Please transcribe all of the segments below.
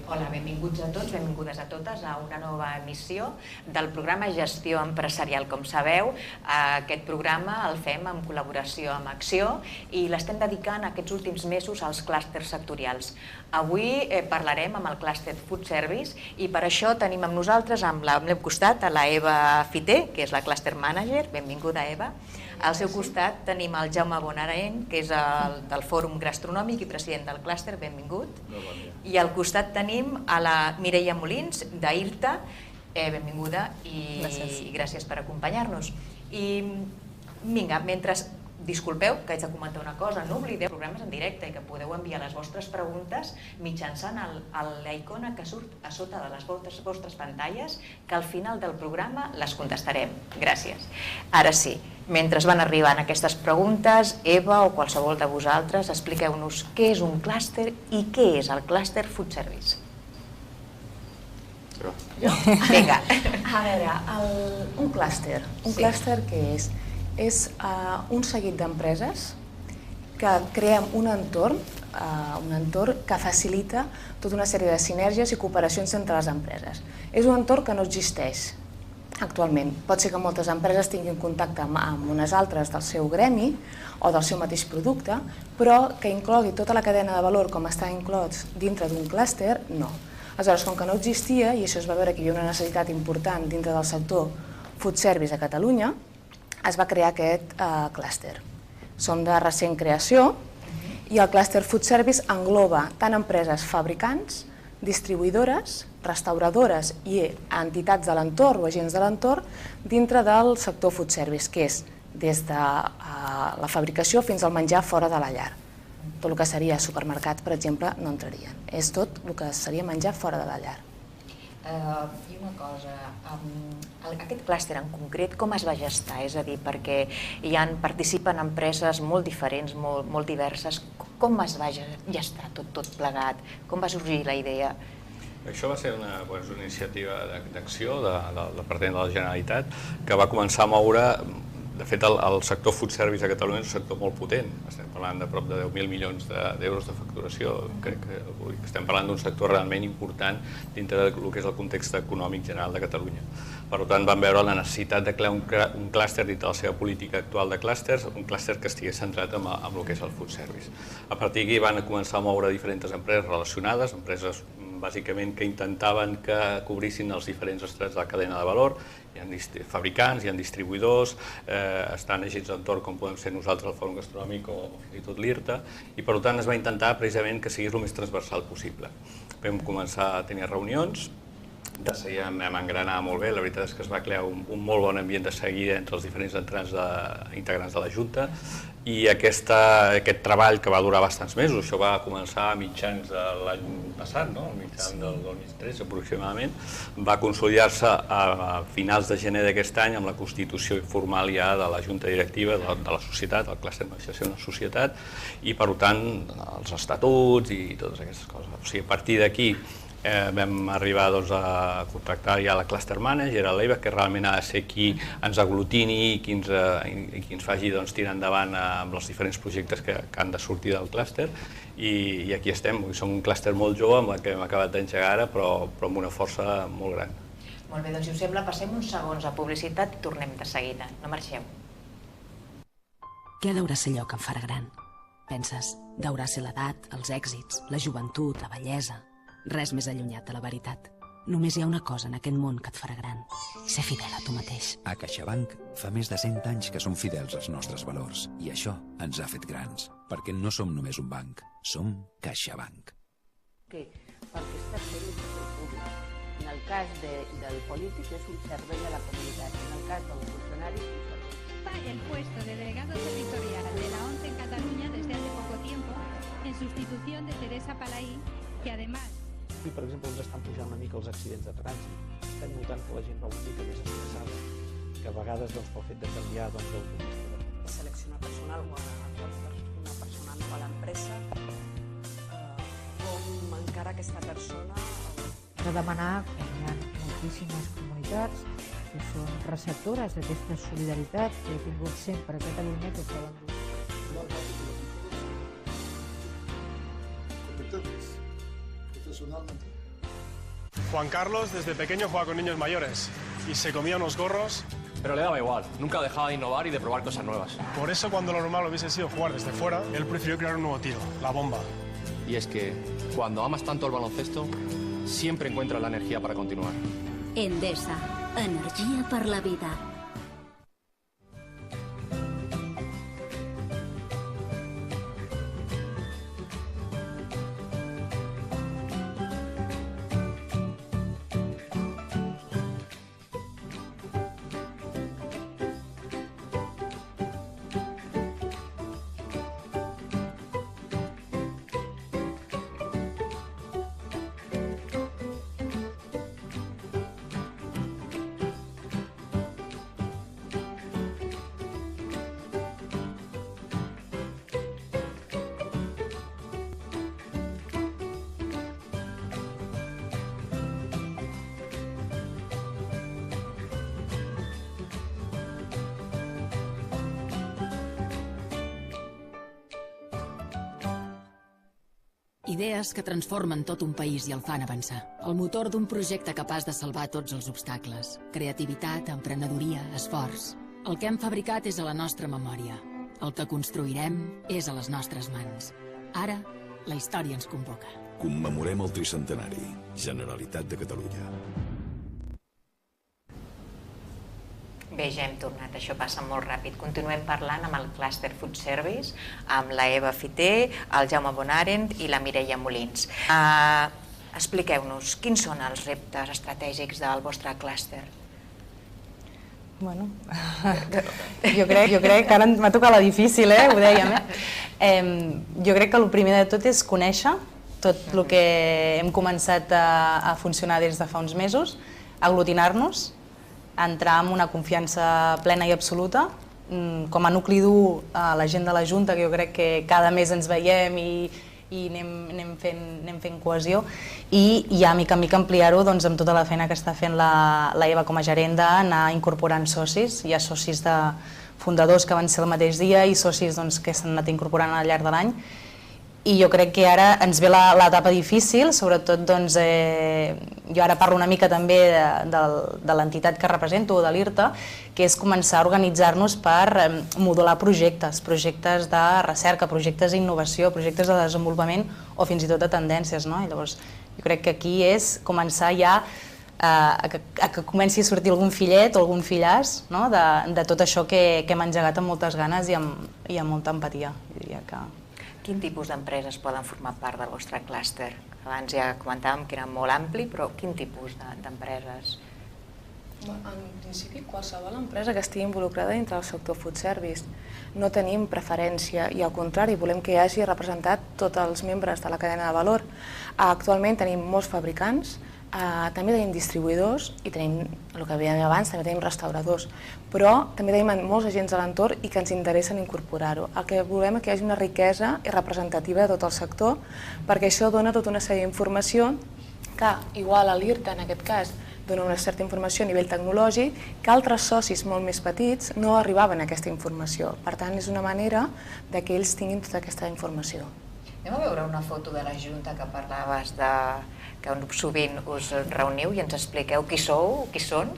Hola, benvinguts a tots, benvingudes a totes a una nova emissió del programa Gestió Empresarial. Com sabeu, aquest programa el fem en col·laboració amb Acció i l'estem dedicant aquests últims mesos als clústers sectorials. Avui parlarem amb el clúster Food Service i per això tenim amb nosaltres, al meu costat, a la Eva Fiter, que és la Cluster Manager. Benvinguda, Eva. Al seu costat tenim el Jaume Bonarent, que és del Fòrum Gastronòmic i president del clúster. Benvingut. I al costat tenim a la Mireia Molins, d'ILTA. Benvinguda i gràcies per acompanyar-nos. I vinga, disculpeu que haig de comentar una cosa, no oblideu programes en directe i que podeu enviar les vostres preguntes mitjançant la icona que surt a sota de les vostres pantalles, que al final del programa les contestarem. Gràcies. Ara sí, mentre van arribant aquestes preguntes, Eva o qualsevol de vosaltres, expliqueu-nos què és un clúster i què és el clúster Food Service. Vinga. A veure, un clúster què és? És un seguit d'empreses que creem un entorn que facilita tota una sèrie de sinergies i cooperacions entre les empreses. És un entorn que no existeix actualment. Pot ser que moltes empreses tinguin contacte amb unes altres del seu gremi o del seu mateix producte, però que inclogui tota la cadena de valor com està inclòs dintre d'un clúster, no. Aleshores, com que no existia, i això es va veure que hi havia una necessitat important dintre del sector food service a Catalunya, es va crear aquest clúster. Són de recent creació i el clúster Food Service engloba tant empreses fabricants, distribuïdores, restauradores i entitats de l'entorn o agents de l'entorn dintre del sector food service, que és des de la fabricació fins al menjar fora de la llar. Tot el que seria supermercat, per exemple, no entraria. És tot el que seria menjar fora de la llar. I una cosa, aquest clúster en concret com es va gestar? És a dir, perquè participen empreses molt diferents, molt diverses. Com es va gestar tot plegat? Com va sorgir la idea? Això va ser una iniciativa d'acció del Departament de la Generalitat que va començar a moure. De fet, el sector food service a Catalunya és un sector molt potent. Estem parlant de prop de 10.000 milions d'euros de facturació. Crec que estem parlant d'un sector realment important dintre del que és el context econòmic general de Catalunya. Per tant, vam veure la necessitat de crear un clúster dintre de la seva política actual de clústers, un clúster que estigués centrat en el que és el food service. A partir d'aquí van començar a moure diferents empreses relacionades, empreses bàsicament que intentaven que cobrissin els diferents estrats de la cadena de valor. Hi ha fabricants, hi ha distribuïdors, estan agents d'entorn com podem ser nosaltres al Fòrum Gastronòmic o fins i tot l'IRTA, i per tant es va intentar precisament que sigués el més transversal possible. Vam començar a tenir reunions, de seguida vam engranar molt bé, la veritat és que es va crear un molt bon ambient de seguida entre els diferents integrants de la Junta, i aquest treball que va durar bastants mesos, això va començar a mitjans de l'any passat, a mitjans del 2013 aproximadament, va consolidar-se a finals de gener d'aquest any amb la constitució formal ja de la Junta Directiva de la societat, el clúster d'administració de la societat, i per tant els estatuts i totes aquestes coses. O sigui, a partir d'aquí vam arribar a contractar ja la Cluster Manager, a l'Eva, que realment ha de ser qui ens aglutini i qui ens faci tirar endavant amb els diferents projectes que han de sortir del clúster, i aquí estem. Som un clúster molt jove, amb el que hem acabat d'engegar ara, però amb una força molt gran. Molt bé, doncs si us sembla passem uns segons a publicitat i tornem de seguida. No marxeu. Què deurà ser allò que em farà gran? Penses, deurà ser l'edat, els èxits, la joventut, la bellesa. Res més allunyat de la veritat. Només hi ha una cosa en aquest món que et farà gran: ser fidel a tu mateix. A CaixaBank fa més de 100 anys que som fidels als nostres valors, i això ens ha fet grans, perquè no som només un banc, som CaixaBank. Perquè està fent el públic. En el cas del polític és un servei a la comunitat, en el cas del funcionari és un servei. El puesto de delegado territorial de la ONCE en Cataluña desde hace poco tiempo, en sustitución de Teresa Palaí, que además... I, per exemple, ens estan pujant una mica els accidents de trànsit. Estem notant que la gent va una mica més estressada, que a vegades pel fet de canviar d'automòbil. Seleccionar personal o una persona nova a l'empresa, com encara aquesta persona... De demanar que hi ha moltíssimes comunitats que són receptores d'aquesta solidaritat que he tingut sempre a Catalunya, que poden dir. personalmente. Juan Carlos desde pequeño jugaba con niños mayores y se comía unos gorros. Pero le daba igual, nunca dejaba de innovar y de probar cosas nuevas. Por eso cuando lo normal hubiese sido jugar desde fuera, él prefirió crear un nuevo tiro, la bomba. Y es que cuando amas tanto el baloncesto, siempre encuentras la energía para continuar. Endesa, energia per la vida. Idees que transformen tot un país i el fan avançar. El motor d'un projecte capaç de salvar tots els obstacles. Creativitat, emprenedoria, esforç. El que hem fabricat és a la nostra memòria. El que construirem és a les nostres mans. Ara, la història ens convoca. Commemorem el tricentenari. Generalitat de Catalunya. Bé, ja hem tornat, això passa molt ràpid. Continuem parlant amb el Cluster Food Service, amb la Eva Fiter, el Jaume Bonarent i la Mireia Molins. Expliqueu-nos, quins són els reptes estratègics del vostre clúster? Bueno, jo crec que ara m'ha tocat la difícil, ho dèiem. Jo crec que el primer de tot és conèixer tot el que hem començat a funcionar des de fa uns mesos, aglutinar-nos, entrar amb una confiança plena i absoluta, com a nucli dur a la gent de la Junta, que jo crec que cada mes ens veiem i anem fent cohesió, i ja mica en mica ampliar-ho amb tota la feina que està fent la Eva com a gerent d'anar incorporant socis. Hi ha socis de fundadors que van ser el mateix dia i socis que s'han anat incorporant al llarg de l'any. I jo crec que ara ens ve l'etapa difícil, sobretot jo ara parlo una mica també de l'entitat que represento, de l'IRTA, que és començar a organitzar-nos per modular projectes de recerca, projectes d'innovació, projectes de desenvolupament o fins i tot de tendències. Llavors, jo crec que aquí és començar ja a que comenci a sortir algun fillet o algun fillàs de tot això que hem engegat amb moltes ganes i amb molta empatia, diria que... Quin tipus d'empreses poden formar part del vostre clúster? Abans ja comentàvem que era molt ampli, però quin tipus d'empreses? En principi, qualsevol empresa que estigui involucrada dintre del sector food service. No tenim preferència i, al contrari, volem que hi hagi representat tots els membres de la cadena de valor. Actualment tenim molts fabricants, també tenim distribuïdors i tenim, el que dèiem abans, també tenim restauradors, però també tenim molts agents de l'entorn i que ens interessen incorporar-ho. El que volem és que hi hagi una riquesa representativa de tot el sector, perquè això dona tota una sèrie d'informació que, igual a l'IRTA, en aquest cas, dona una certa informació a nivell tecnològic, que altres socis molt més petits no arribaven a aquesta informació. Per tant, és una manera que ells tinguin tota aquesta informació. Anem a veure una foto de la Junta que parlaves que sovint us reuniu i ens expliqueu qui sou, qui són.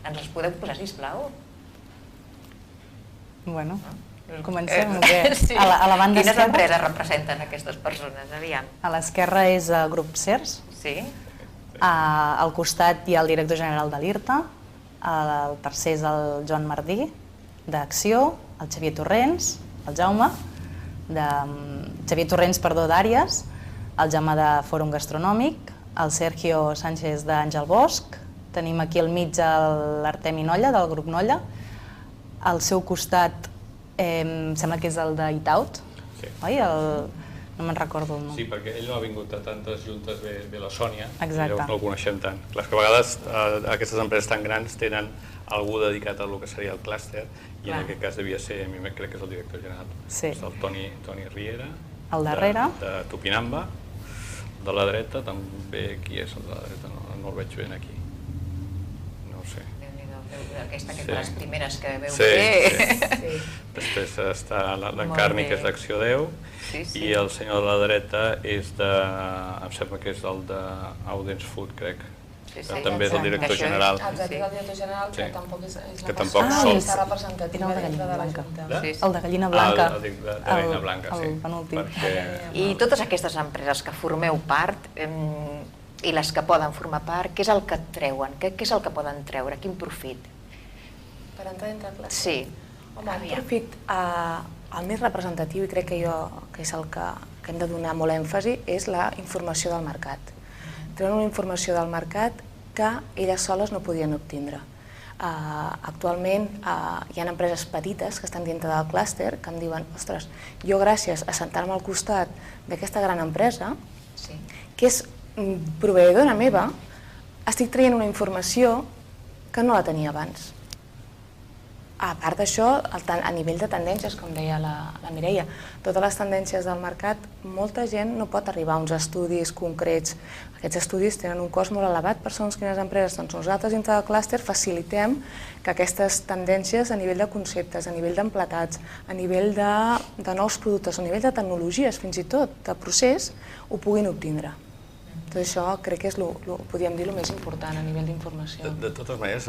Ens els podeu posar, sisplau? Bueno, comencem. A la banda esquerra... Quines empreses representen aquestes persones? Aviam. A l'esquerra és el grup CERS. Sí. Al costat hi ha el director general de l'IRTA, el tercer és el Joan Martí, d'Acció, el Xavier Torrents, el Jaume, d'Àries, el Jaume de Fòrum Gastronòmic, el Sergio Sánchez d'Àngel Bosch, tenim aquí al mig l'Artemi Nolla, del grup Nolla, al seu costat em sembla que és el d'Itaut, oi? No me'n recordo el nom. Sí, perquè ell no ha vingut a tantes juntes, ve la Sònia, i llavors no el coneixem tant. Clar, que a vegades aquestes empreses tan grans tenen algú dedicat a lo que seria el clúster, i en aquest cas devia ser, a mi crec que és el director general, el Toni Riera, el darrere, de Tupinamba, de la dreta també, qui és el de la dreta? No el veig ben aquí, no ho sé. Aquesta que és de les primeres que veu fer. Després està l'Encarni, que és d'Acció 10, i el senyor de la dreta és de... em sembla que és el d'Audens Food, crec. També és el director general. Exacte, és el director general, que tampoc és la persona que està representativa dintre de la Junta. El de Gallina Blanca. El de Gallina Blanca, sí. El penúltim. I totes aquestes empreses que formeu part i les que poden formar part, què és el que treuen? Què és el que poden treure? Quin profit? Per entrar dintre de classe? Sí. Home, el profit, el més representatiu, i crec que és el que hem de donar molt èmfasi, és la informació del mercat. Treuen una informació del mercat que elles soles no podien obtindre. Actualment hi ha empreses petites que estan dintre del clúster que em diuen, ostres, jo gràcies a sentar-me al costat d'aquesta gran empresa, que és proveïdora meva, estic traient una informació que no la tenia abans. A part d'això, a nivell de tendències, com deia la Mireia, totes les tendències del mercat, molta gent no pot arribar a uns estudis concrets. Aquests estudis tenen un cost molt elevat per segons quines empreses. Doncs nosaltres, dintre del clúster, facilitem que aquestes tendències a nivell de conceptes, a nivell d'empletats, a nivell de nous productes, a nivell de tecnologies, fins i tot, de procés, ho puguin obtindre. Tot això crec que és, podríem dir, el més important a nivell d'informació. De totes maneres,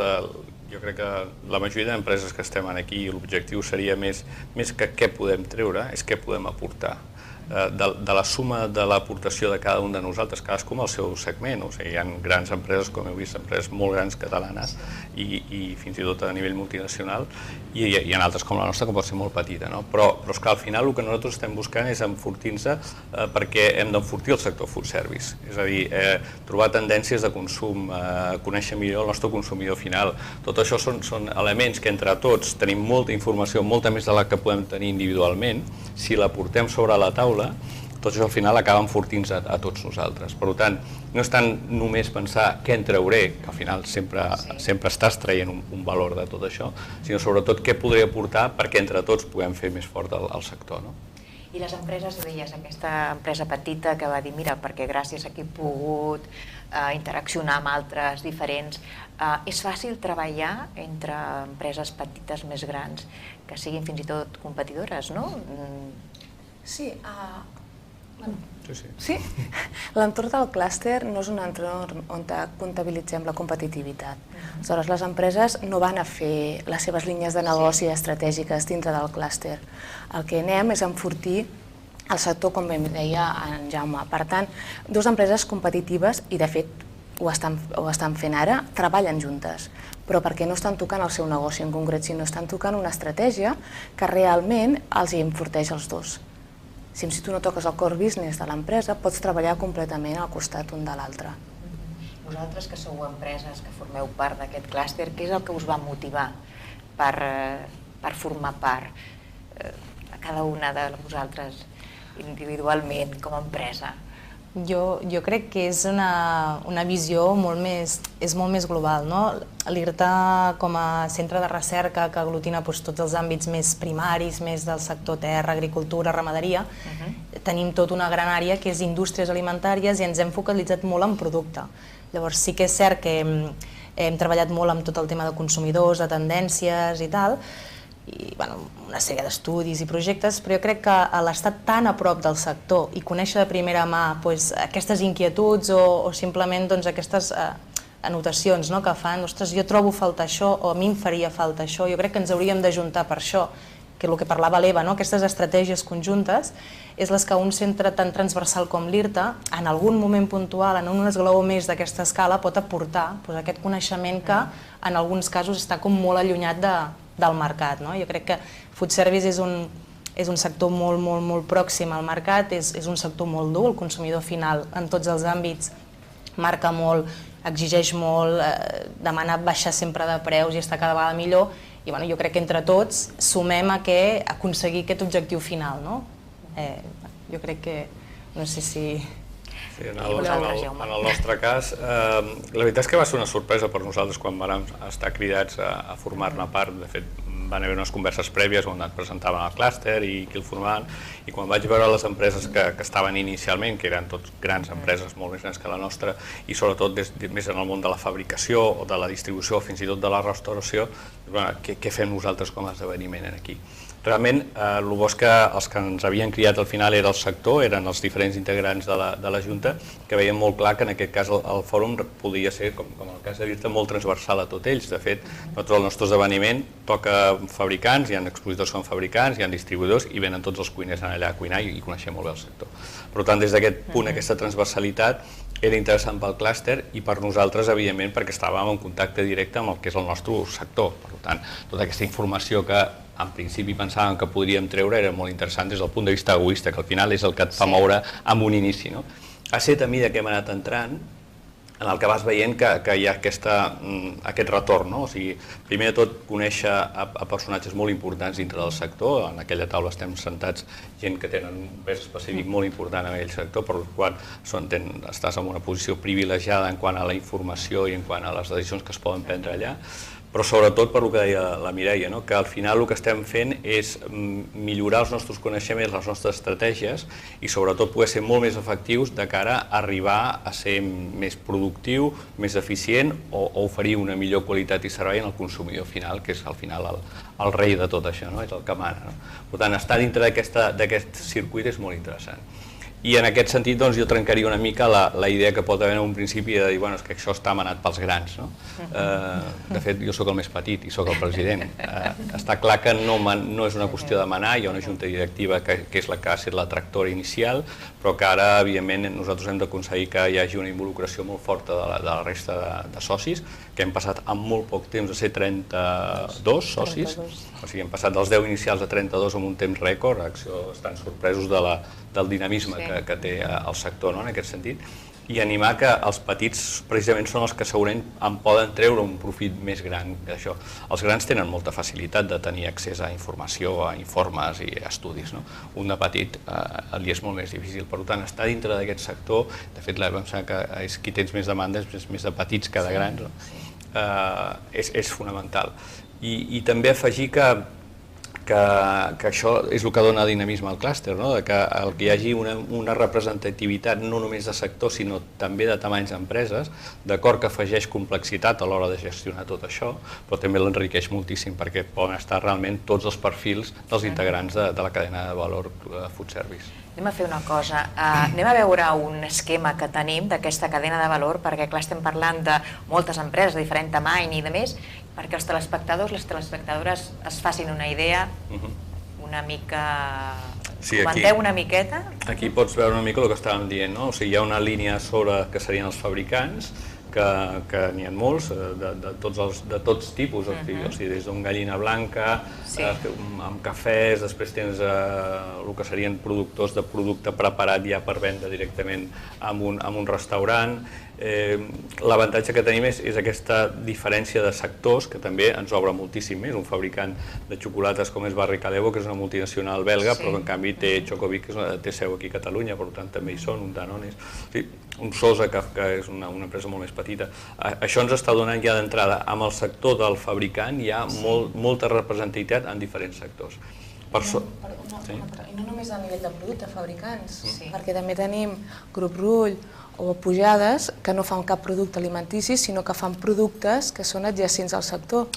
jo crec que la majoria d'empreses que estem aquí, l'objectiu seria més que què podem treure, és què podem aportar. De la suma de l'aportació de cada un de nosaltres, cadascú amb el seu segment. Hi ha grans empreses, com heu vist, empreses molt grans catalanes i fins i tot a nivell multinacional, i hi ha altres com la nostra que pot ser molt petita. Però és que al final el que nosaltres estem buscant és enfortir-nos perquè hem d'enfortir el sector food service. És a dir, trobar tendències de consum, conèixer millor el nostre consumidor final. Tot això són elements que entre tots tenim molta informació, molta més de la que podem tenir individualment. Si la portem sobre la taula, tot això al final acaba enfortint-nos a tots nosaltres. Per tant, no és tant només pensar què en trauré, que al final sempre estàs traient un valor de tot això, sinó sobretot què podré aportar perquè entre tots puguem fer més fort el sector. I les empreses, deies, aquesta empresa petita que va dir, mira, perquè gràcies a qui he pogut interaccionar amb altres diferents, és fàcil treballar entre empreses petites més grans que siguin fins i tot competidores, no? Sí. L'entorn del clúster no és un entorn on comptabilitzem la competitivitat. Aleshores, les empreses no van a fer les seves línies de negoci estratègiques dintre del clúster. El que anem és enfortir el sector, com deia en Jaume. Per tant, dues empreses competitives, i de fet ho estan fent ara, treballen juntes, però perquè no estan tocant el seu negoci en concret, sinó estan tocant una estratègia que realment els enforteix els dos. Si tu no toques el core business de l'empresa, pots treballar completament al costat un de l'altre. Vosaltres, que sou empreses que formeu part d'aquest clúster, què és el que us va motivar per formar part a cada una de vosaltres individualment com a empresa? Jo crec que és una visió molt més global. L'IRTA, com a centre de recerca que aglutina tots els àmbits més primaris, més del sector terra, agricultura, ramaderia, tenim tota una gran àrea que és indústries alimentàries i ens hem focalitzat molt en producte. Llavors sí que és cert que hem treballat molt amb tot el tema de consumidors, de tendències i tal, i una sèrie d'estudis i projectes, però jo crec que l'estar tan a prop del sector i conèixer de primera mà aquestes inquietuds o simplement aquestes anotacions que fan, ostres, jo trobo falta això o a mi em faria falta això, jo crec que ens hauríem d'ajuntar per això, que el que parlava l'Eva, aquestes estratègies conjuntes, és les que un centre tan transversal com l'IRTA, en algun moment puntual, en un esglaó més d'aquesta escala, pot aportar aquest coneixement que en alguns casos està com molt allunyat del mercat. Jo crec que food service és un sector molt pròxim al mercat, és un sector molt dur, el consumidor final en tots els àmbits marca molt, exigeix molt, demana baixar sempre de preus i estar cada vegada millor, i jo crec que entre tots sumem a aconseguir aquest objectiu final. Jo crec que, no sé si... En el nostre cas, la veritat és que va ser una sorpresa per nosaltres quan vam estar cridats a formar-ne part. De fet, van haver unes converses prèvies on et presentaven el clúster i qui el formaven, i quan vaig veure les empreses que estaven inicialment, que eren tots grans empreses, molt més grans que la nostra, i sobretot més en el món de la fabricació o de la distribució o fins i tot de la restauració, què fem nosaltres com a esdeveniment aquí? Realment, el bo és que els que ens havien criat al final era el sector, eren els diferents integrants de la Junta, que veiem molt clar que en aquest cas el fòrum podia ser, com el cas de dir-te, molt transversal a tots ells. De fet, nosaltres el nostre esdeveniment toca fabricants, hi ha expositors que són fabricants, hi ha distribuïdors i venen tots els cuiners allà a cuinar i coneixem molt bé el sector. Per tant, des d'aquest punt, aquesta transversalitat era interessant pel clúster i per nosaltres, evidentment, perquè estàvem en contacte directe amb el que és el nostre sector. Per tant, tota aquesta informació que en principi pensàvem que podríem treure era molt interessant des del punt de vista egoista, que al final és el que et fa moure amb un inici. Ha set a mesura que hem anat entrant en el que vas veient que hi ha aquest retorn. O sigui, primer de tot, conèixer a personatges molt importants dintre del sector. En aquella taula estem sentats gent que tenen un pes específic molt important en aquell sector, per qual estàs en una posició privilegiada en quant a la informació i en quant a les decisions que es poden prendre allà. Però sobretot per el que deia la Mireia, que al final el que estem fent és millorar els nostres coneixements, les nostres estratègies i sobretot poder ser molt més efectius de cara a arribar a ser més productiu, més eficient o oferir una millor qualitat i servei en el consumidor final, que és al final el rei de tot això, és el que mana. Per tant, estar dintre d'aquest circuit és molt interessant. I en aquest sentit jo trencaria una mica la idea que pot haver en un principi de dir que això està manat pels grans. De fet, jo sóc el més petit i sóc el president. Està clar que no és una qüestió de manar, hi ha una junta directiva que és la que ha estat la tractora inicial, però que ara, evidentment, nosaltres hem d'aconseguir que hi hagi una involucració molt forta de la resta de socis, que hem passat en molt poc temps a ser 32 socis, o sigui, hem passat dels 10 inicials a 32 en un temps rècord, estan sorpresos del dinamisme que té el sector en aquest sentit, i animar que els petits precisament són els que segurament en poden treure un profit més gran d'això. Els grans tenen molta facilitat de tenir accés a informació, a informes i a estudis. Un de petit li és molt més difícil. Per tant, estar dintre d'aquest sector, de fet, em sembla que és qui tens més demandes, més de petits que de grans, és fonamental. I també afegir que això és el que dona dinamisme al clúster, que hi hagi una representativitat no només de sector, sinó també de tamanys d'empreses, d'acord que afegeix complexitat a l'hora de gestionar tot això, però també l'enriqueix moltíssim perquè poden estar realment tots els perfils dels integrants de la cadena de valor food service. Anem a fer una cosa, anem a veure un esquema que tenim d'aquesta cadena de valor, perquè clar, estem parlant de moltes empreses de diferent tamany i de més, perquè els telespectadors, les telespectadores es facin una idea una mica... Comenteu una miqueta? Aquí pots veure una mica el que estàvem dient, o sigui, hi ha una línia sobre que serien els fabricants, que n'hi ha molts, de tots tipus, o sigui, des d'un gallina blanca, amb cafès, després tens el que serien productors de producte preparat ja per vendre directament en un restaurant. L'avantatge que tenim és aquesta diferència de sectors, que també ens obre moltíssim més. Un fabricant de xocolates com és Barry Callebaut, que és una multinacional belga, però en canvi té Chocovic, que té seu aquí a Catalunya, per tant també hi són, un Danone, un Sosa, que és una empresa molt més petita. Això ens està donant ja d'entrada, amb el sector del fabricant hi ha molta representativitat en diferents sectors. I no només a nivell de producte, fabricants, perquè també tenim Grup Rull o Pujades, que no fan cap producte alimentici, sinó que fan productes que són adjacents al sector,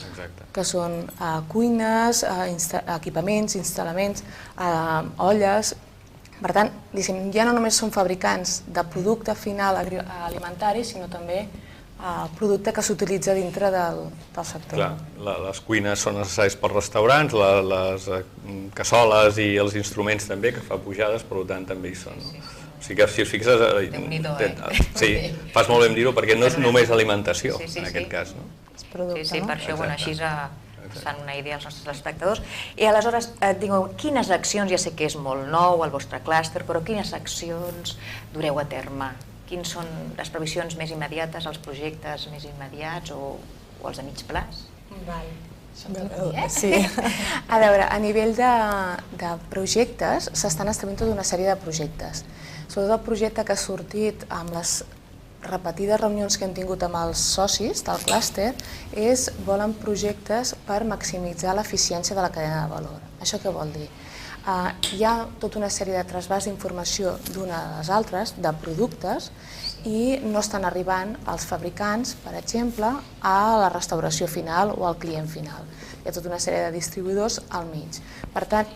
que són cuines, equipaments, instal·laments, olles. Per tant, ja no només són fabricants de producte final alimentari, sinó també producte que s'utilitza dintre del sector. Clar, les cuines són necessaris pels restaurants, les cassoles i els instruments també, que fa Pujades, per tant també hi són. O sigui que si us fixes... Sí, fas molt bé en dir-ho, perquè no és només alimentació, en aquest cas. Sí, per això així es fan una idea als nostres espectadors. I aleshores, digueu, quines accions, ja sé que és molt nou el vostre clúster, però quines accions dureu a terme? Quines són les previsions més immediates, els projectes més immediats o els a mig plaç? Sí. A veure, a nivell de projectes, s'estan establint tota una sèrie de projectes. Sobretot el projecte que ha sortit amb les repetides reunions que hem tingut amb els socis del clúster volen projectes per maximitzar l'eficiència de la cadena de valor. Això què vol dir? Hi ha tota una sèrie de trasbats d'informació d'una a les altres, de productes, i no estan arribant els fabricants, per exemple, a la restauració final o al client final. Hi ha tota una sèrie de distribuïdors al mig. Per tant,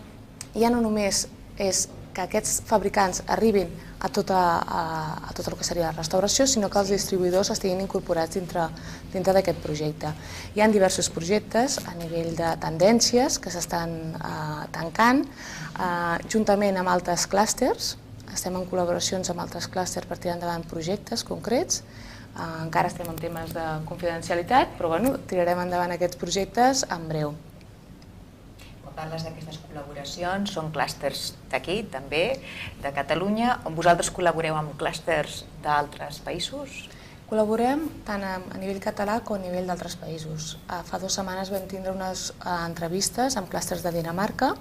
ja no només és que aquests fabricants arribin a tot el que seria la restauració, sinó que els distribuïdors estiguin incorporats dintre d'aquest projecte. Hi ha diversos projectes a nivell de tendències que s'estan tancant, juntament amb altres clústers. Estem en col·laboracions amb altres clústers per tirar endavant projectes concrets. Encara estem en temes de confidencialitat, però tirarem endavant aquests projectes en breu. Parles d'aquestes col·laboracions, són clústers d'aquí, també, de Catalunya, on vosaltres col·laboreu amb clústers d'altres països? Col·laborem tant a nivell català com a nivell d'altres països. Fa 2 setmanes vam tindre unes entrevistes amb clústers de Dinamarca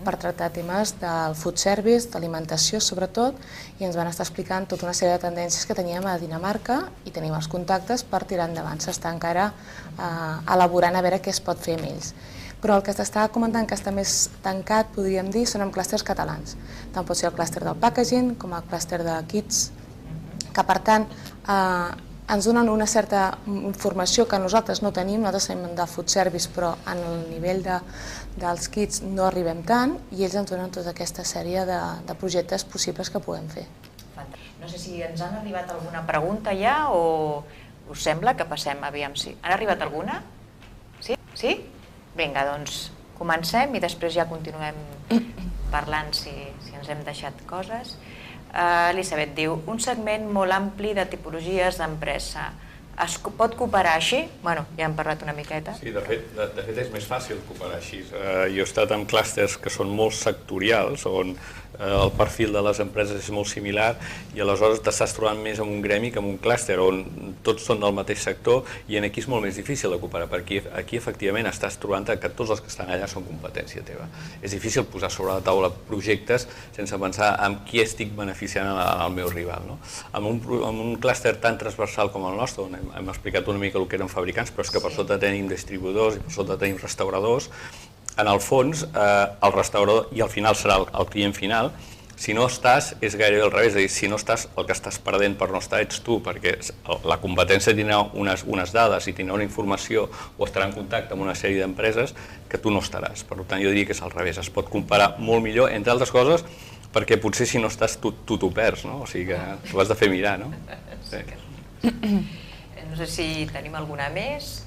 per tractar temes del food service, d'alimentació sobretot, i ens van estar explicant tota una sèrie de tendències que teníem a Dinamarca i tenim els contactes per tirar endavant. S'està encara elaborant a veure què es pot fer amb ells. Però el que t'estava comentant que està més tancat, podríem dir, són amb clústers catalans. Tant pot ser el clúster del packaging com el clúster de kits, que per tant ens donen una certa informació que nosaltres no tenim, nosaltres tenim de food service, però en el nivell dels kits no arribem tant, i ells ens donen tota aquesta sèrie de projectes possibles que podem fer. No sé si ens han arribat alguna pregunta ja o us sembla que passem, aviam si... Han arribat alguna? Sí? Sí? Vinga, doncs comencem i després ja continuem parlant si ens hem deixat coses. Elisabet diu, un segment molt ampli de tipologies d'empresa. Es pot cooperar així? Bueno, ja hem parlat una miqueta. Sí, de fet és més fàcil cooperar així. Jo he estat en clústers que són molt sectorials, on el perfil de les empreses és molt similar i aleshores t'estàs trobant més en un gremi que en un clúster on tots són del mateix sector i aquí és molt més difícil de cooperar, perquè aquí efectivament estàs trobant que tots els que estan allà són competència teva. És difícil posar sobre la taula projectes sense pensar en qui estic beneficiant al meu rival. En un clúster tan transversal com el nostre, on hem explicat una mica el que eren fabricants, però és que per sota tenim distribuïdors i per sota tenim restauradors. En el fons, el restaurador i al final serà el client final. Si no estàs, és gairebé al revés, és a dir, si no estàs, el que estàs perdent per no estar ets tu, perquè la competència tindrà unes dades i tindrà una informació o estarà en contacte amb una sèrie d'empreses que tu no estaràs. Per tant, jo diria que és al revés, es pot comparar molt millor, entre altres coses, perquè potser si no estàs tu t'ho perds, no? O sigui que t'ho has de fer mirar, no? Sí. No sé si tenim alguna més.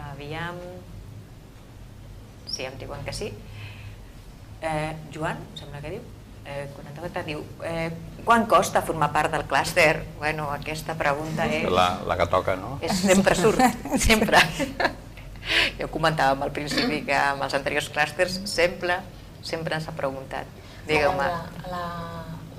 Aviam... Sí, em diuen que sí. Joan, sembla que diu. Diu, quan costa formar part del clúster? Bueno, aquesta pregunta és... La que toca, no? Sempre surt, sempre. Jo comentàvem al principi que amb els anteriors clústers sempre ens ha preguntat. Digueu-me.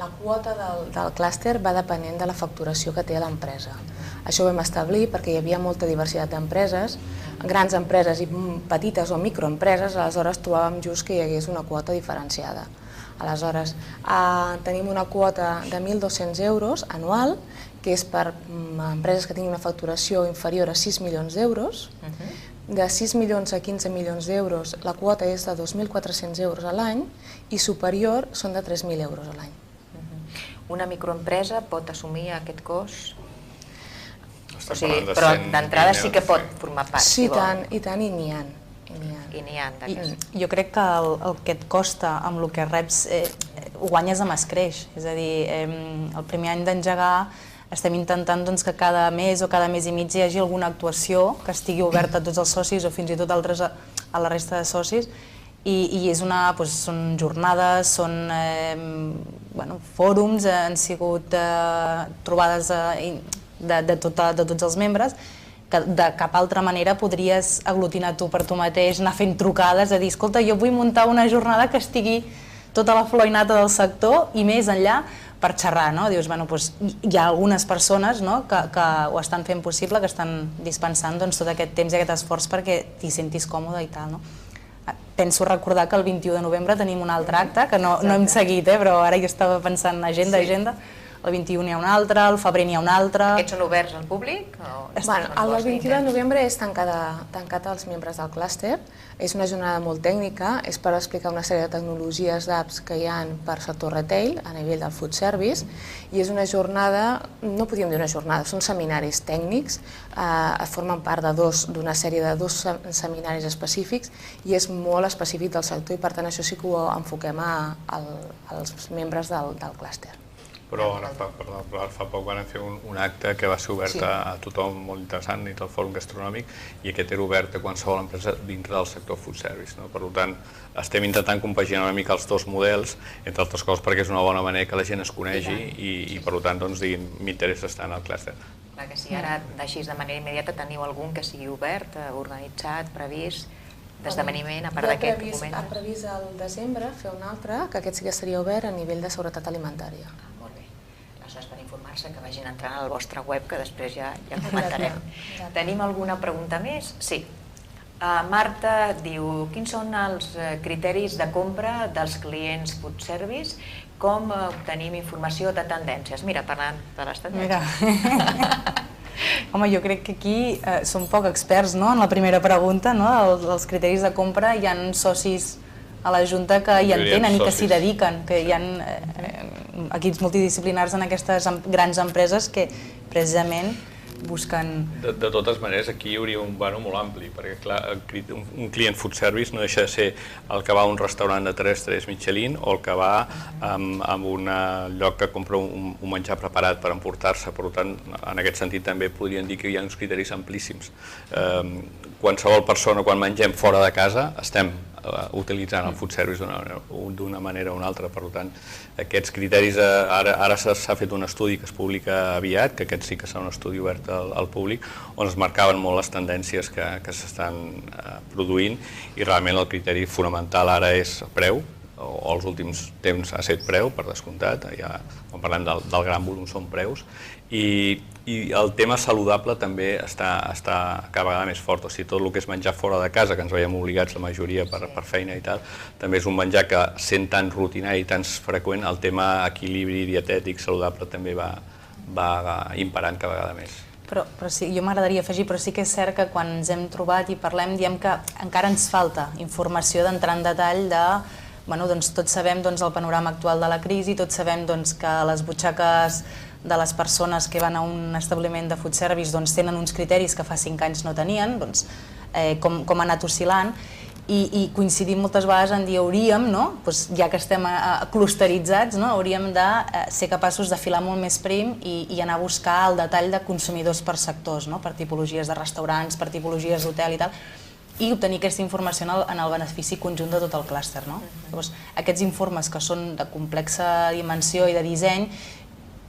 La quota del clúster va depenent de la facturació que té l'empresa. Això ho vam establir perquè hi havia molta diversitat d'empreses, grans empreses i petites o microempreses, aleshores trobàvem just que hi hagués una quota diferenciada. Aleshores, tenim una quota de 1.200 euros anual, que és per empreses que tinguin una facturació inferior a 6 milions d'euros. De 6 milions a 15 milions d'euros, la quota és de 2.400 euros a l'any i superior són de 3.000 euros a l'any. Una microempresa pot assumir aquest cost? O sigui, però d'entrada sí que pot formar part. Sí, i tant, i n'hi ha. I n'hi ha d'aquests. Jo crec que el que et costa amb el que reps ho guanyes amb escreix. És a dir, el primer any d'engegar estem intentant que cada mes o cada mes i mig hi hagi alguna actuació que estigui oberta a tots els socis o fins i tot a la resta de socis i són jornades, són fòrums, han sigut trobades de tots els membres que de cap altra manera podries aglutinar tu per tu mateix, anar fent trucades, a dir, escolta, jo vull muntar una jornada que estigui tota la flor i nata del sector i més enllà per xerrar, no? Dius, bueno, hi ha algunes persones que ho estan fent possible, que estan dispensant tot aquest temps i aquest esforç perquè t'hi sentis còmode i tal, no? Penso recordar que el 21 de novembre tenim un altre acte, que no hem seguit, però ara jo estava pensant agenda, el 21 hi ha un altre, al febrer n'hi ha un altre... Aquests són oberts al públic? El del 21 de novembre és tancat als membres del clúster. És una jornada molt tècnica, és per explicar una sèrie de tecnologies d'apps que hi ha per sector retail a nivell del food service, i és una jornada, no podríem dir una jornada, són seminaris tècnics, formen part d'una sèrie de dos seminaris específics i és molt específic del sector, i per tant això sí que ho enfoquem als membres del clúster. Però fa poc van fer un acte que va ser obert a tothom, molt interessant, dins del Fòrum Gastronòmic, i aquest era obert a qualsevol empresa dintre del sector food service. Per tant, estem intentant compaginar una mica els dos models, entre altres coses perquè és una bona manera que la gent es conegui i per tant, m'interessa estar en el clúster. Clar que sí, ara, així de manera immediata, teniu algun que sigui obert, organitzat, previst, d'esdeveniment, a part d'aquest que comentes? Ha previst al desembre fer un altre, que aquest sí que seria obert a nivell de seguretat alimentària. Molt bé. Aleshores, per informar-se, que vagin entrant al vostre web, que després ja comentarem. Tenim alguna pregunta més? Sí. Marta diu, quins són els criteris de compra dels clients food service? Com obtenim informació de tendències? Mira, parlant de les tendències. Home, jo crec que aquí som poc experts en la primera pregunta, dels criteris de compra. Hi ha socis a la Junta que hi entenen i que s'hi dediquen, que hi ha equips multidisciplinars en aquestes grans empreses que precisament busquen... De totes maneres, aquí hi hauria un vano molt ampli, perquè clar, un client food service no deixa de ser el que va a un restaurant de 3 estrelles Michelin o el que va a un lloc que compra un menjar preparat per emportar-se. Per tant, en aquest sentit també podríem dir que hi ha uns criteris amplíssims. Qualsevol persona, quan mengem fora de casa, estem utilitzant el food service d'una manera o una altra. Per tant, aquests criteris, ara s'ha fet un estudi que es publica aviat, que aquest sí que serà un estudi obert al públic, on es marcaven molt les tendències que s'estan produint, i realment el criteri fonamental ara és preu, o els últims temps ha estat preu, per descomptat, quan parlem del gran volum són preus, i el tema saludable també està cada vegada més fort. O sigui, tot el que és menjar fora de casa, que ens veiem obligats la majoria per feina i tal, també és un menjar que, sent tan rutinari i tan freqüent, el tema equilibri dietètic saludable també va imperant cada vegada més. Però sí, jo m'agradaria afegir, però sí que és cert que quan ens hem trobat i parlem, diem que encara ens falta informació d'entrar en detall de... Tots sabem el panorama actual de la crisi, tots sabem que les butxaques de les persones que van a un establiment de food service tenen uns criteris que fa 5 anys no tenien, com ha anat oscil·lant, i coincidim moltes vegades en dir hauríem, ja que estem clusteritzats, hauríem de ser capaços de filar molt més prim i anar a buscar el detall de consumidors per sectors, per tipologies de restaurants, per tipologies d'hotel i tal, i obtenir aquesta informació en el benefici conjunt de tot el clúster. Aquests informes que són de complexa dimensió i de disseny,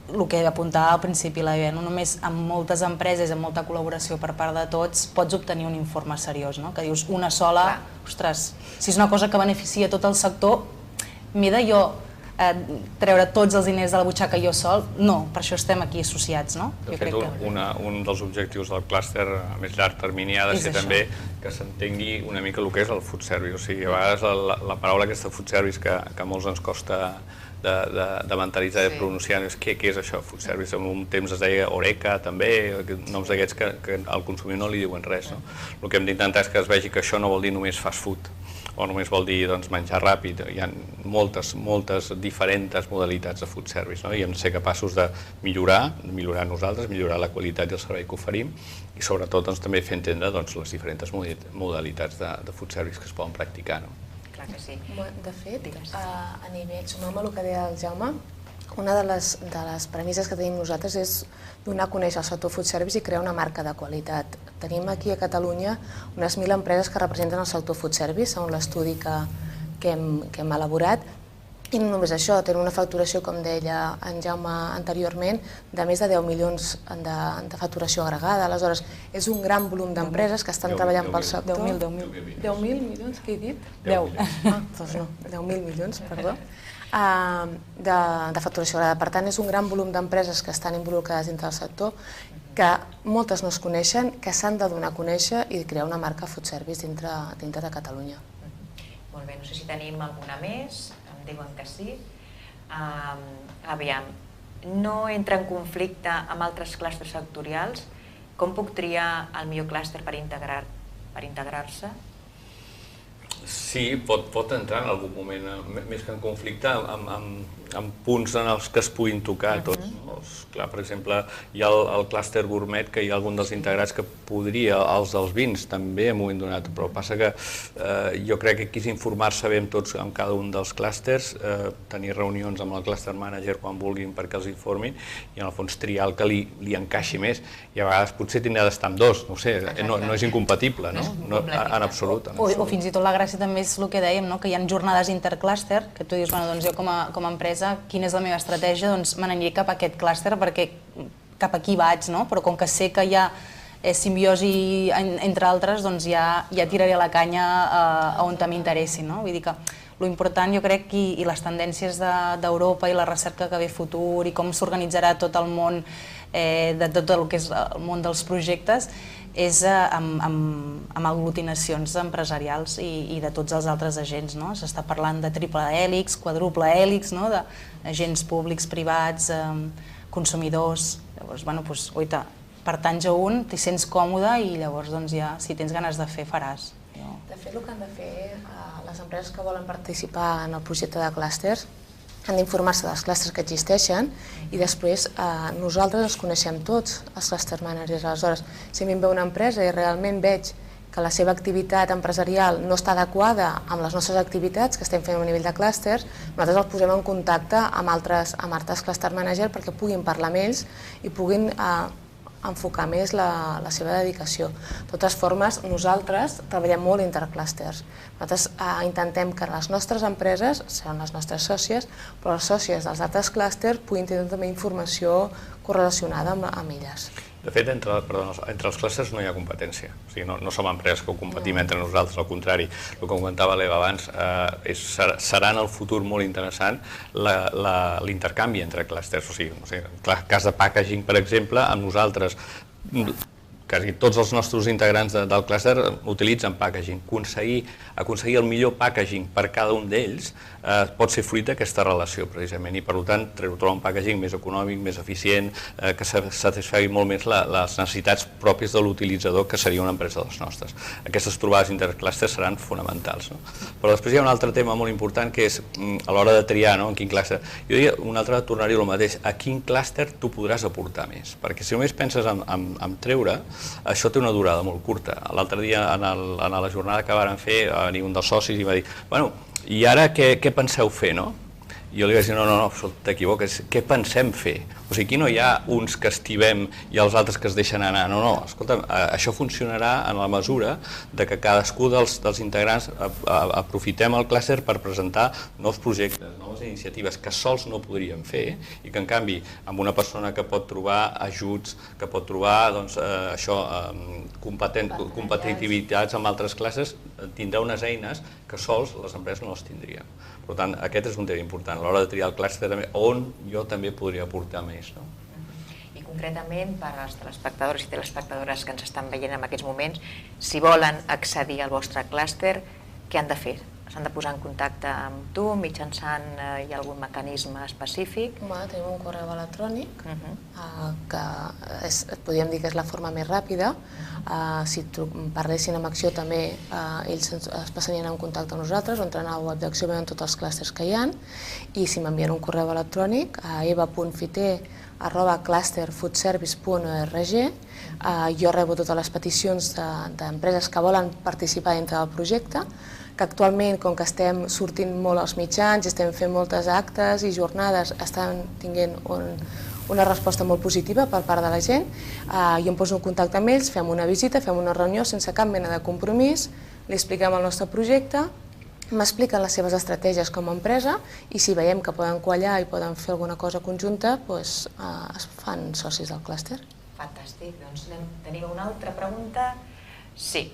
el que apuntava al principi la Bea, no només amb moltes empreses, amb molta col·laboració per part de tots, pots obtenir un informe seriós, que dius una sola, ostres, si és una cosa que beneficia tot el sector, m'he de jo treure tots els diners de la butxaca jo sol? No, per això estem aquí associats. De fet, un dels objectius del clúster a més llarg termini ha de ser també que s'entengui una mica el que és el food service. O sigui, a vegades la paraula aquesta food service que molts ens costa de mentalitzar i de pronunciar, què és això, food service? En un temps es deia Oreca també, noms d'aquests que al consumidor no li diuen res. El que hem d'intentar és que es vegi que això no vol dir només fast food, o només vol dir menjar ràpid. Hi ha moltes diferents modalitats de food service, i hem de ser capaços de millorar nosaltres, millorar la qualitat i el servei que oferim, i sobretot també fer entendre les diferents modalitats de food service que es poden practicar. Clar que sí. De fet, a nivell, sumant el que deia el Jaume, una de les premisses que tenim nosaltres és donar a conèixer el sector food service i crear una marca de qualitat. Tenim aquí a Catalunya unes 1.000 empreses que representen el sector food service, segons l'estudi que hem elaborat. I no només això, tenen una facturació, com deia en Jaume anteriorment, de més de 10 milions de facturació agregada. Aleshores, és un gran volum d'empreses que estan treballant pel sector. 10.000 milions, què he dit? 10.000 milions, perdó. De facturació agregada. Per tant, és un gran volum d'empreses que estan involucrades dintre del sector, que moltes no es coneixen, que s'han de donar a conèixer i crear una marca food service dintre de Catalunya. Molt bé, no sé si tenim alguna més, em diuen que sí. Aviam, no entra en conflicte amb altres clústers sectorials, com puc triar el millor clúster per integrar-se? Sí, pot entrar en algun moment, més que en conflicte, amb punts en els que es puguin tocar tots. Clar, per exemple, hi ha el clúster gourmet, que hi ha algun dels integrats que podria, els dels vins també en un moment donat, però passa que jo crec que aquí és informar-se bé amb tots, amb cada un dels clústers, tenir reunions amb el cluster manager quan vulguin perquè els informin i en el fons triar el que li encaixi més, i a vegades potser tindrà d'estar amb dos, no ho sé, no és incompatible, en absolut. O fins i tot la gràcia també és el que dèiem, que hi ha jornades interclúster, que tu dius, doncs jo com a empresa, quina és la meva estratègia, doncs me n'aniré cap a aquest clúster perquè cap aquí vaig, però com que sé que hi ha simbiosi entre altres, doncs ja tiraré la canya a on m'interessi. Vull dir que l'important, jo crec, i les tendències d'Europa i la recerca que ve futur i com s'organitzarà tot el món, de tot el que és el món dels projectes, és amb aglutinacions empresarials i de tots els altres agents. S'està parlant de triple hèlix, quadruple hèlix, d'agents públics, privats, consumidors. Llavors, oita, pertanys a un, t'hi sents còmode i llavors, ja, si tens ganes de fer, faràs. De fet, el que han de fer les empreses que volen participar en el projecte de clústers han d'informar-se dels clústers que existeixen i després nosaltres els coneixem tots, els cluster managers. Aleshores, si a mi em ve una empresa i realment veig que la seva activitat empresarial no està adequada amb les nostres activitats que estem fent a nivell de clústers, nosaltres els posem en contacte amb altres cluster managers perquè puguin parlar amb ells i puguin enfocar més la seva dedicació. De totes formes, nosaltres treballem molt interclústers. Nosaltres intentem que les nostres empreses, seran les nostres sòcies, però les sòcies dels altres clústers puguin tenir també informació correlacionada amb elles. De fet, entre els clústers no hi ha competència. O sigui, no som empreses que ho competim entre nosaltres, al contrari. El que comentava l'Eva abans, serà en el futur molt interessant l'intercanvi entre clústers. O sigui, en el cas de packaging, per exemple, amb nosaltres, quasi tots els nostres integrants del clúster utilitzen packaging. Aconseguir el millor packaging per cada un d'ells pot ser fruit d'aquesta relació, precisament, i per tant trobar un packaging més econòmic, més eficient, que satisfagui molt més les necessitats pròpies de l'utilitzador, que seria una empresa de les nostres. Aquestes trobades interclústers seran fonamentals. Però després hi ha un altre tema molt important, que és a l'hora de triar en quin clúster. Jo diria, un altre tornaria al mateix, a quin clúster tu podràs aportar més, perquè si només penses en treure, això té una durada molt curta. L'altre dia, a la jornada que varen fer, va venir un dels socis i va dir, bueno, i ara què penseu fer, no? I jo li vaig dir, no, t'equivoques, què pensem fer? O sigui, aquí no hi ha uns que estimem i els altres que es deixen anar. No, escolta, això funcionarà en la mesura que cadascú dels integrants aprofitem el clúster per presentar nous projectes, noves iniciatives que sols no podríem fer i que, en canvi, amb una persona que pot trobar ajuts, que pot trobar competitivitats amb altres classes, tindrà unes eines que sols les empreses no les tindrien. Per tant, aquest és un tema important, a l'hora de triar el clúster on jo també podria aportar més. I concretament, per als telespectadors i telespectadores que ens estan veient en aquests moments, si volen accedir al vostre clúster, què han de fer? S'han de posar en contacte amb tu, mitjançant hi ha algun mecanisme específic? Tenim un correu electrònic, que podríem dir que és la forma més ràpida. Si parlessin amb Acció també, ells es passarien en contacte amb nosaltres, o entren a la web d'Acció, veuen tots els clústers que hi ha, i si m'envien un correu electrònic a eva.fiter@clusterfoodservice.org, jo rebo totes les peticions d'empreses que volen participar dintre del projecte, que actualment, com que estem sortint molt als mitjans, estem fent moltes actes i jornades, estan tinguent una resposta molt positiva per part de la gent. Jo em poso en contacte amb ells, fem una visita, fem una reunió sense cap mena de compromís, li expliquem el nostre projecte, m'expliquen les seves estratègies com a empresa i si veiem que poden quallar i poden fer alguna cosa conjunta, es fan socis del clúster. Fantàstic, doncs teniu una altra pregunta? Sí.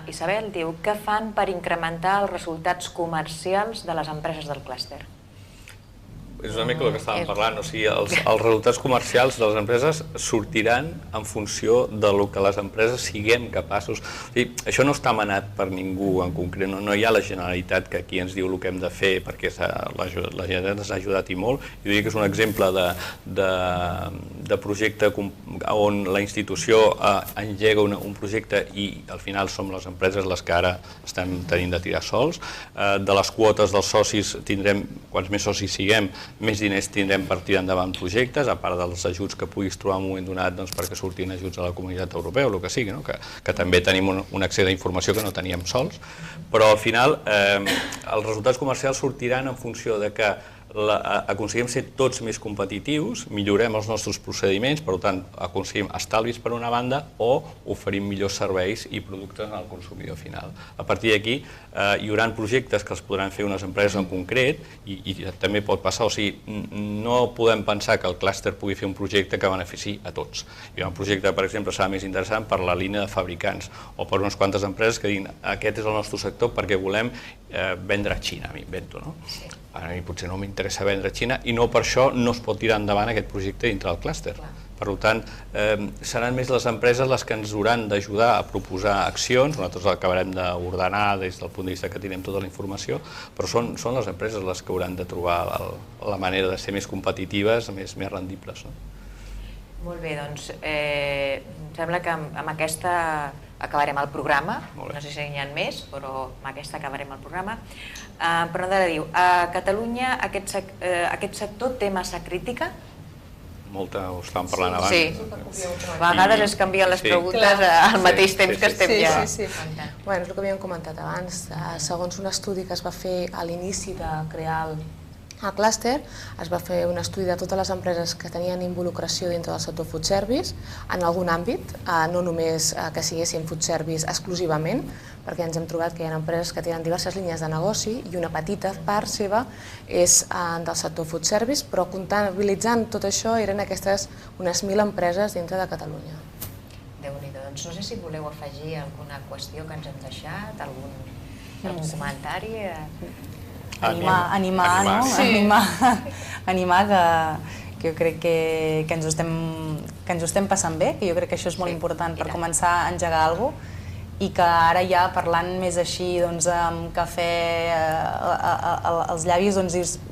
Isabel diu, què fan per incrementar els resultats comercials de les empreses del clúster? És una mica el que estàvem parlant, o sigui, els resultats comercials de les empreses sortiran en funció del que les empreses siguem capaços. O sigui, això no està manat per ningú en concret, no hi ha la Generalitat que aquí ens diu el que hem de fer, perquè la Generalitat ens ha ajudat i molt. Jo diria que és un exemple de projecte on la institució engega un projecte i al final som les empreses les que ara estem tenint de tirar sols. De les quotes dels socis tindrem, quants més socis siguem, més diners tindrem per tirar endavant projectes, a part dels ajuts que puguis trobar en un moment donat perquè surtin ajuts a la Comunitat Europea o el que sigui, que també tenim un accés a informació que no teníem sols, però al final els resultats comercials sortiran en funció de que aconseguim ser tots més competitius, millorem els nostres procediments, per tant aconseguim estalvis per una banda o oferim millors serveis i productes al consumidor final. A partir d'aquí hi haurà projectes que els podran fer unes empreses en concret i també pot passar, o sigui, no podem pensar que el clúster pugui fer un projecte que benefici a tots. Hi ha un projecte, per exemple, serà més interessant per la línia de fabricants o per unes quantes empreses que diguin aquest és el nostre sector perquè volem vendre a Xina, m'invento, no? A mi potser no m'interessa vendre a Xina i no per això no es pot tirar endavant aquest projecte dintre del clúster. Per tant, seran més les empreses les que ens hauran d'ajudar a proposar accions, nosaltres acabarem d'ordenar des del punt de vista que tenim tota la informació, però són les empreses les que hauran de trobar la manera de ser més competitives, més rendibles. Molt bé, doncs em sembla que amb aquesta acabarem el programa, no sé si n'hi ha més, però amb aquesta acabarem el programa. Però Nadala diu, a Catalunya aquest sector té massa crítica? Molta, ho estàvem parlant abans. Sí, a vegades es canvien les preguntes al mateix temps que estem ja... Sí. Bueno, és el que havíem comentat abans. Segons un estudi que es va fer a l'inici de crear el clúster, es va fer un estudi de totes les empreses que tenien involucració dintre del sector food service en algun àmbit, no només que siguessin food service exclusivament, perquè ens hem trobat que hi ha empreses que tenen diverses línies de negoci i una petita part seva és del sector food service, però comptabilitzant tot això eren aquestes unes 1.000 empreses dintre de Catalunya. Déu-n'hi-do, doncs no sé si voleu afegir alguna qüestió que ens hem deixat, algun comentari... Animar, no? Animar que jo crec que ens ho estem passant bé, que jo crec que això és molt important per començar a engegar alguna cosa i que ara ja parlant més així amb cafè als llavis,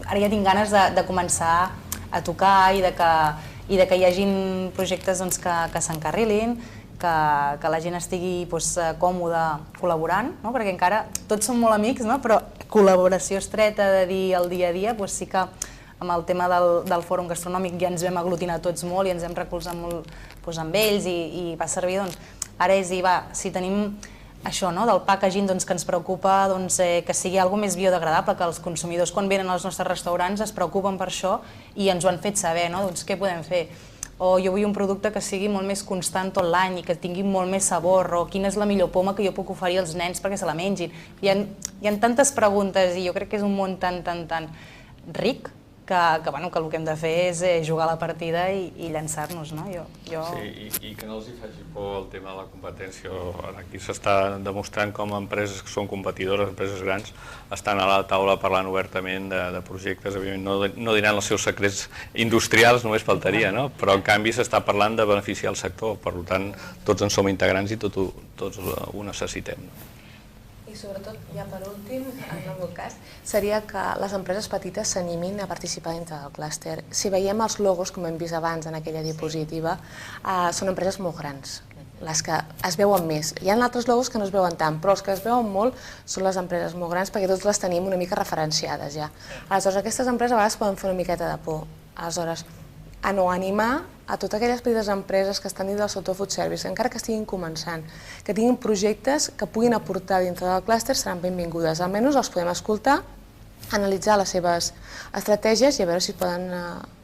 ara ja tinc ganes de començar a tocar i de que hi hagin projectes que s'encarrilin, que la gent estigui còmoda col·laborant, perquè encara tots som molt amics, però col·laboració estreta de dir el dia a dia, sí que amb el tema del fòrum gastronòmic ja ens vam aglutinar tots molt i ens hem recolzat molt amb ells i va servir, ara és dir, si tenim això del packaging que ens preocupa que sigui alguna més biodegradable, que els consumidors quan venen als nostres restaurants es preocupen per això i ens ho han fet saber, què podem fer? O jo vull un producte que sigui molt més constant tot l'any i que tingui molt més sabor, o quina és la millor poma que jo puc oferir als nens perquè se la mengin. Hi ha tantes preguntes i jo crec que és un món tan ric que el que hem de fer és jugar a la partida i llançar-nos. Sí, i que no els hi faci por el tema de la competència. Aquí s'està demostrant com empreses que són competidores, empreses grans, estan a la taula parlant obertament de projectes. Evidentment no diran els seus secrets industrials, només faltaria, però en canvi s'està parlant de beneficiar el sector. Per tant, tots en som integrants i tots ho necessitem. I sobretot, ja per últim, en el meu cas, seria que les empreses petites s'animin a participar dintre del clúster. Si veiem els logos, com hem vist abans en aquella diapositiva, són empreses molt grans, les que es veuen més. Hi ha altres logos que no es veuen tant, però els que es veuen molt són les empreses molt grans perquè tots les tenim una mica referenciades ja. Aleshores, aquestes empreses a vegades poden fer una miqueta de por. Aleshores, animar a totes aquelles petites empreses que estan dins del sector food service, encara que estiguin començant, que tinguin projectes que puguin aportar dintre del clúster, seran benvingudes. Almenys els podem escoltar, analitzar les seves estratègies i a veure si poden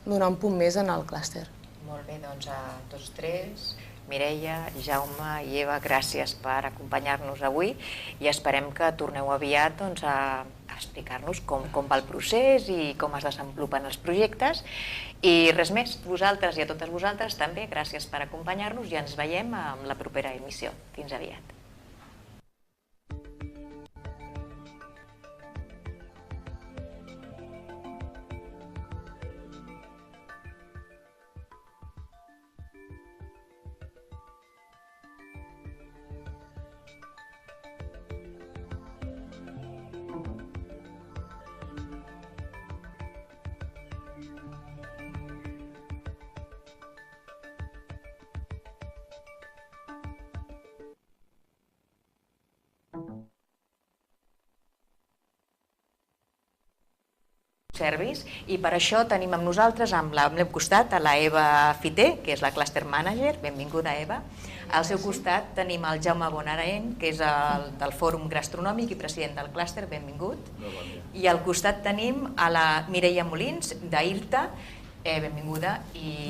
donar un punt més en el clúster. Molt bé, doncs a tots tres, Mireia, Jaume i Eva, gràcies per acompanyar-nos avui i esperem que torneu aviat a explicar-nos com va el procés i com es desenvolupen els projectes. I res més, vosaltres i a totes vosaltres també, gràcies per acompanyar-nos i ens veiem en la propera emissió. Fins aviat. Service, i per això tenim amb nosaltres, al meu costat, a la Eva Fité, que és la Cluster Manager. Benvinguda, Eva. Al seu costat tenim el Jaume Bonaraent, que és del Fòrum Gastronòmic i president del clúster. Benvingut. I al costat tenim a la Mireia Molins, d'IRTA. Benvinguda i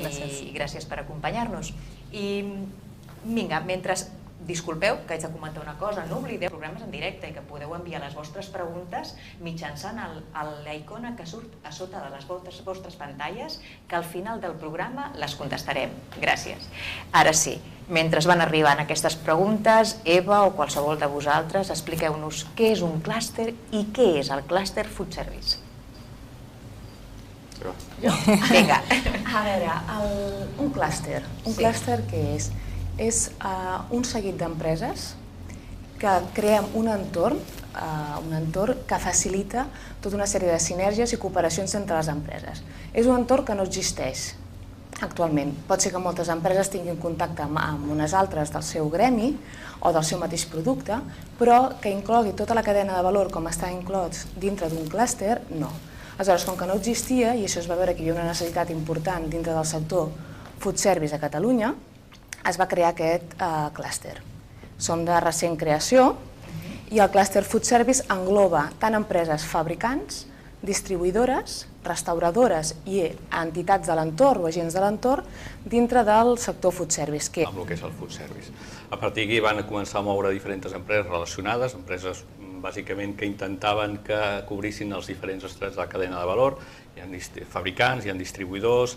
gràcies per acompanyar-nos. I vinga, mentre... Disculpeu que haig de comentar una cosa, no oblideu programes en directe i que podeu enviar les vostres preguntes mitjançant la icona que surt a sota de les vostres pantalles, que al final del programa les contestarem. Gràcies. Ara sí, mentre van arribant aquestes preguntes, Eva o qualsevol de vosaltres, expliqueu-nos què és un clúster i què és el clúster Food Service. Vinga. A veure, un clúster què és? És un seguit d'empreses que creem un entorn que facilita tota una sèrie de sinergies i cooperacions entre les empreses. És un entorn que no existeix actualment. Pot ser que moltes empreses tinguin contacte amb unes altres del seu gremi o del seu mateix producte, però que inclogui tota la cadena de valor com està inclòs dintre d'un clúster, no. Aleshores, com que no existia, i això es va veure que hi havia una necessitat important dintre del sector food service a Catalunya, es va crear aquest clúster. Som de recent creació i el clúster Food Service engloba tant empreses fabricants, distribuïdores, restauradores i entitats de l'entorn o agents de l'entorn dintre del sector food service. Amb el que és el food service. A partir d'aquí van començar a moure diferents empreses relacionades, empreses bàsicament que intentaven que cobrissin els diferents estrats de la cadena de valor. Hi ha fabricants, hi ha distribuïdors,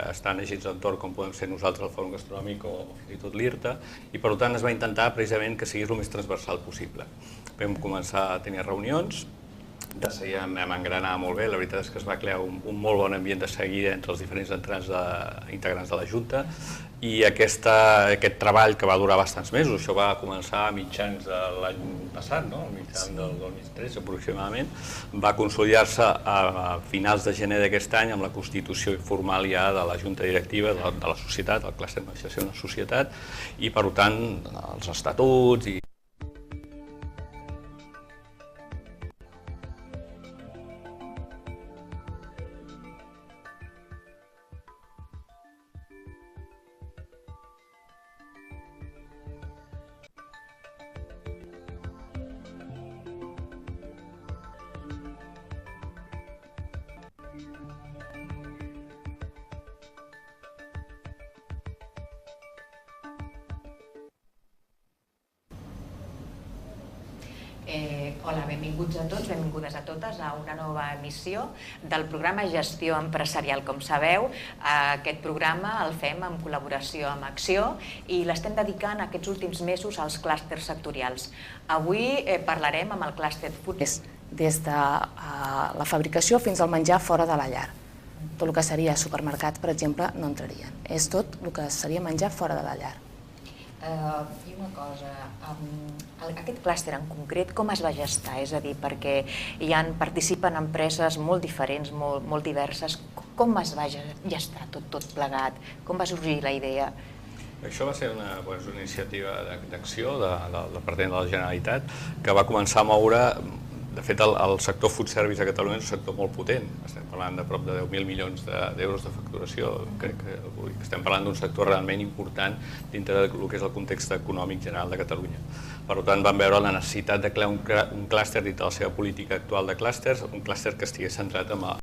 estan agents d'entorn com podem ser nosaltres al Fòrum Gastronòmic o fins i tot l'IRTA, i per tant es va intentar precisament que sigués el més transversal possible. Vam començar a tenir reunions, de seguida vam engranar molt bé, la veritat és que es va crear un molt bon ambient de seguida entre els diferents integrants de la Junta, i aquest treball que va durar bastants mesos, això va començar a mitjans de l'any passat, a mitjans del 2013 aproximadament, va consolidar-se a finals de gener d'aquest any amb la constitució formal ja de la Junta Directiva de la societat, el clúster d'administració d'una societat, i per tant els estatuts i Hola, benvinguts a tots, benvingudes a totes a una nova emissió del programa Gestió Empresarial. Com sabeu, aquest programa el fem en col·laboració amb Acció i l'estem dedicant aquests últims mesos als clústers sectorials. Avui parlarem amb el clúster Food. Des de la fabricació fins al menjar fora de la llar. Tot el que seria supermercat, per exemple, no entrarien. És tot el que seria menjar fora de la llar. I una cosa, aquest clúster en concret com es va gestar? És a dir, perquè participen empreses molt diferents, molt diverses. Com es va gestar tot plegat? Com va sorgir la idea? Això va ser una iniciativa d'acció del Departament de la Generalitat que va començar a moure. De fet, el sector food service a Catalunya és un sector molt potent. Estem parlant de prop de 10.000 milions d'euros de facturació. Estem parlant d'un sector realment important dintre del que és el context econòmic general de Catalunya. Per tant, vam veure la necessitat de crear un clúster dintre de la seva política actual de clústers, un clúster que estigués centrat en